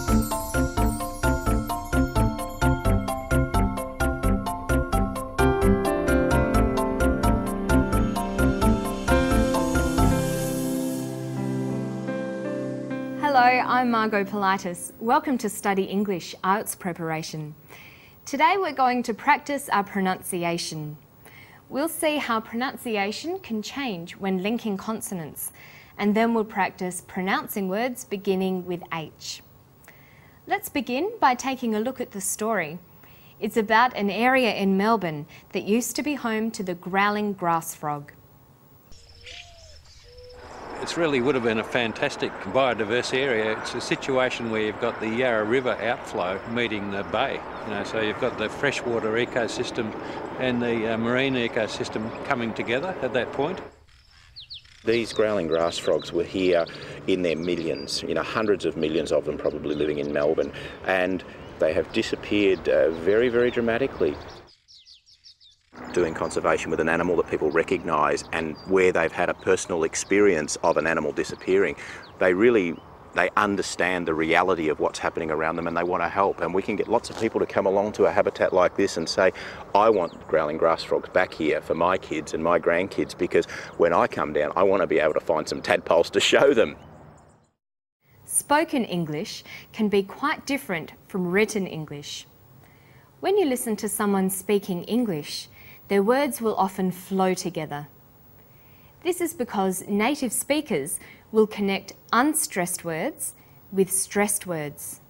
Hello, I'm Margot Politis. Welcome to Study English IELTS Preparation. Today we're going to practice our pronunciation. We'll see how pronunciation can change when linking consonants, and then we'll practice pronouncing words beginning with H. Let's begin by taking a look at the story. It's about an area in Melbourne that used to be home to the growling grass frog. It really would have been a fantastic biodiverse area. It's a situation where you've got the Yarra River outflow meeting the bay. So you've got the freshwater ecosystem and the marine ecosystem coming together at that point. These growling grass frogs were here in their millions, hundreds of millions of them probably living in Melbourne, and they have disappeared very, very dramatically. Doing conservation with an animal that people recognise and where they've had a personal experience of an animal disappearing, they understand the reality of what's happening around them and they want to help. And we can get lots of people to come along to a habitat like this and say, I want growling grass frogs back here for my kids and my grandkids, because when I come down, I want to be able to find some tadpoles to show them. Spoken English can be quite different from written English. When you listen to someone speaking English, their words will often flow together. This is because native speakers will connect unstressed words with stressed words.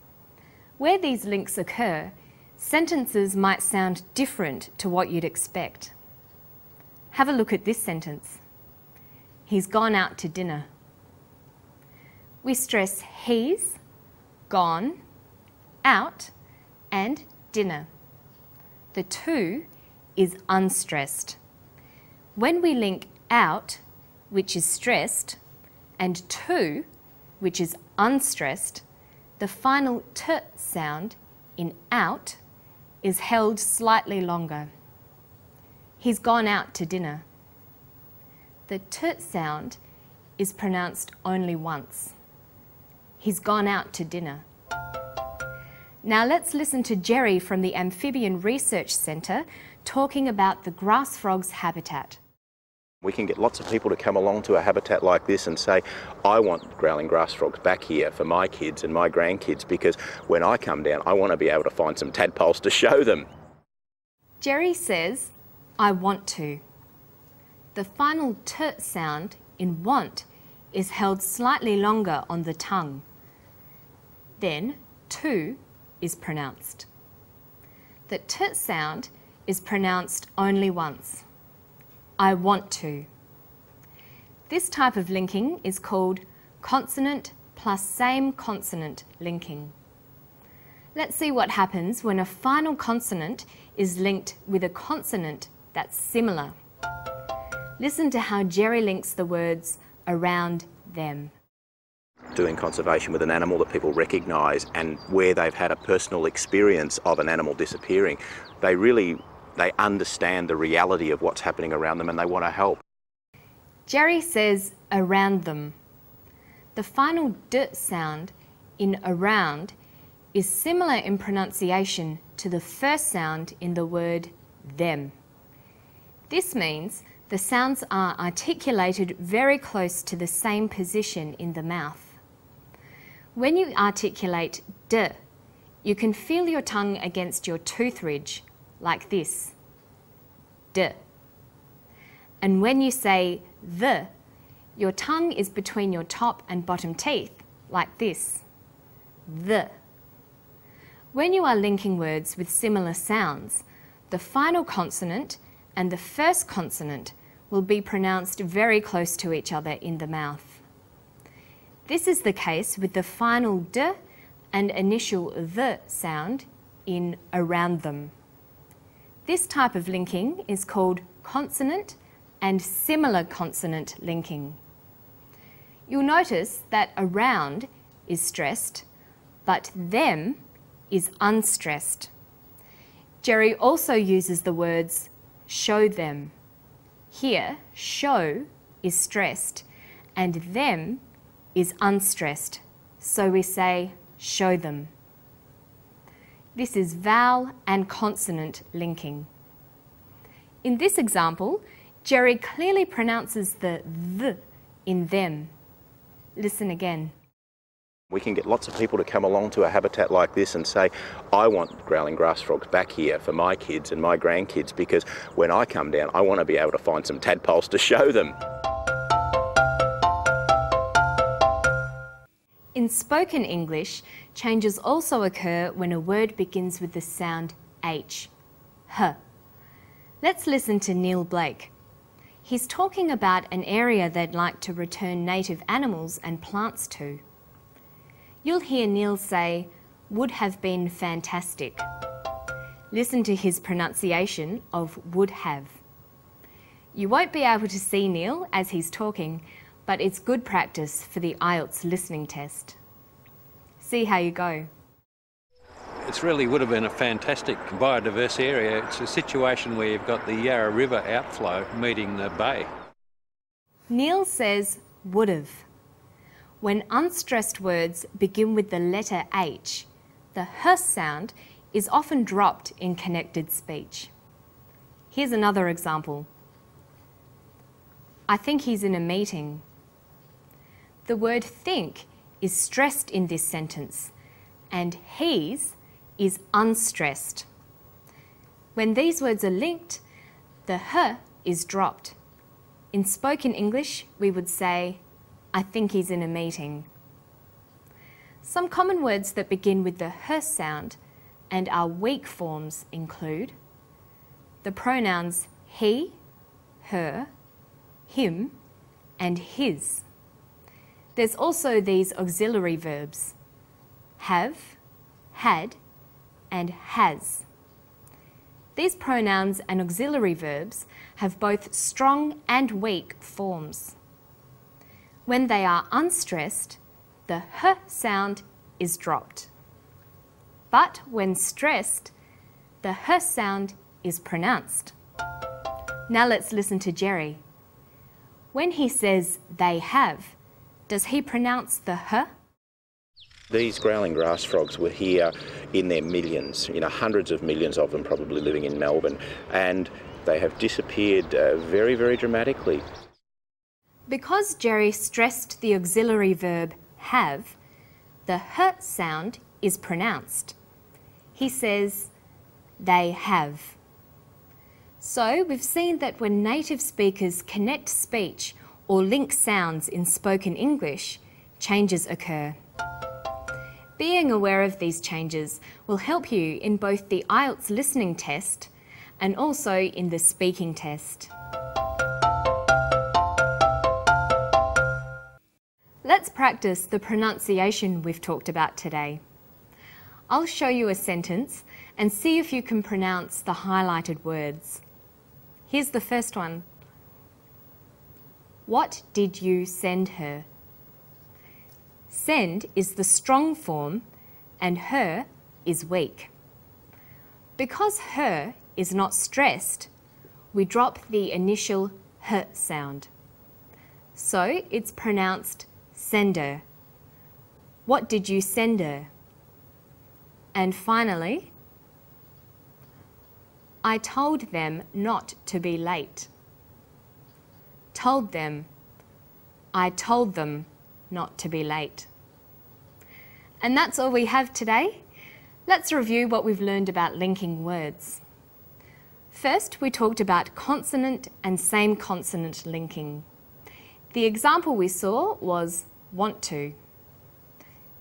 Where these links occur, sentences might sound different to what you'd expect. Have a look at this sentence. He's gone out to dinner. We stress he's, gone, out, and dinner. The two is unstressed. When we link out, which is stressed, and to, which is unstressed, the final t sound in out is held slightly longer. He's gone out to dinner. The t sound is pronounced only once. He's gone out to dinner. Now let's listen to Jerry from the Amphibian Research Centre talking about the grass frog's habitat. We can get lots of people to come along to a habitat like this and say, I want growling grass frogs back here for my kids and my grandkids, because when I come down, I want to be able to find some tadpoles to show them. Jerry says, I want to. The final t sound in want is held slightly longer on the tongue. Then to is pronounced. The t sound is pronounced only once. I want to. This type of linking is called consonant plus same consonant linking. Let's see what happens when a final consonant is linked with a consonant that's similar. Listen to how Jerry links the words around them. Doing conservation with an animal that people recognise and where they've had a personal experience of an animal disappearing, they understand the reality of what's happening around them and they want to help. Jerry says around them. The final d sound in around is similar in pronunciation to the first sound in the word them. This means the sounds are articulated very close to the same position in the mouth. When you articulate d, you can feel your tongue against your tooth ridge, like this, d. And when you say the, your tongue is between your top and bottom teeth, like this, the. When you are linking words with similar sounds, the final consonant and the first consonant will be pronounced very close to each other in the mouth. This is the case with the final d and initial the sound in around them. This type of linking is called consonant and similar consonant linking. You'll notice that around is stressed, but them is unstressed. Jerry also uses the words show them. Here, show is stressed and them is unstressed. So we say show them. This is vowel and consonant linking. In this example, Jerry clearly pronounces the th in them. Listen again. We can get lots of people to come along to a habitat like this and say, I want growling grass frogs back here for my kids and my grandkids, because when I come down, I want to be able to find some tadpoles to show them. In spoken English, changes also occur when a word begins with the sound H, h. Let's listen to Neil Blake. He's talking about an area they'd like to return native animals and plants to. You'll hear Neil say, would have been fantastic. Listen to his pronunciation of would have. You won't be able to see Neil as he's talking, but it's good practice for the IELTS listening test. See how you go. It really would have been a fantastic biodiverse area. It's a situation where you've got the Yarra River outflow meeting the bay. Neil says would've. When unstressed words begin with the letter H, the h sound is often dropped in connected speech. Here's another example. I think he's in a meeting. The word think is stressed in this sentence, and he's is unstressed. When these words are linked, the h is dropped. In spoken English, we would say, I think he's in a meeting. Some common words that begin with the h sound and are weak forms include the pronouns he, her, him, and his. There's also these auxiliary verbs, have, had, and has. These pronouns and auxiliary verbs have both strong and weak forms. When they are unstressed, the h sound is dropped. But when stressed, the h sound is pronounced. Now let's listen to Jerry. When he says they have, does he pronounce the h? These growling grass frogs were here in their millions, hundreds of millions of them probably living in Melbourne, and they have disappeared very, very dramatically. Because Jerry stressed the auxiliary verb have, the h sound is pronounced. He says, they have. So we've seen that when native speakers connect speech or link sounds in spoken English, changes occur. Being aware of these changes will help you in both the IELTS listening test and also in the speaking test. Let's practice the pronunciation we've talked about today. I'll show you a sentence and see if you can pronounce the highlighted words. Here's the first one. What did you send her? Send is the strong form and her is weak. Because her is not stressed, we drop the initial h sound. So it's pronounced sender. What did you send her? And finally, I told them not to be late. Told them. I told them not to be late. And that's all we have today. Let's review what we've learned about linking words. First, we talked about consonant and same consonant linking. The example we saw was want to.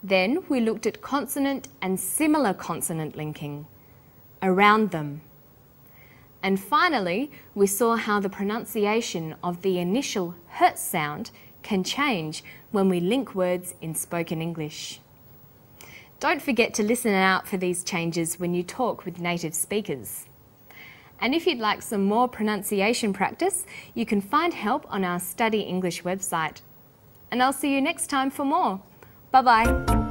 Then we looked at consonant and similar consonant linking, around them. And finally, we saw how the pronunciation of the initial h sound can change when we link words in spoken English. Don't forget to listen out for these changes when you talk with native speakers. And if you'd like some more pronunciation practice, you can find help on our Study English website. And I'll see you next time for more. Bye-bye.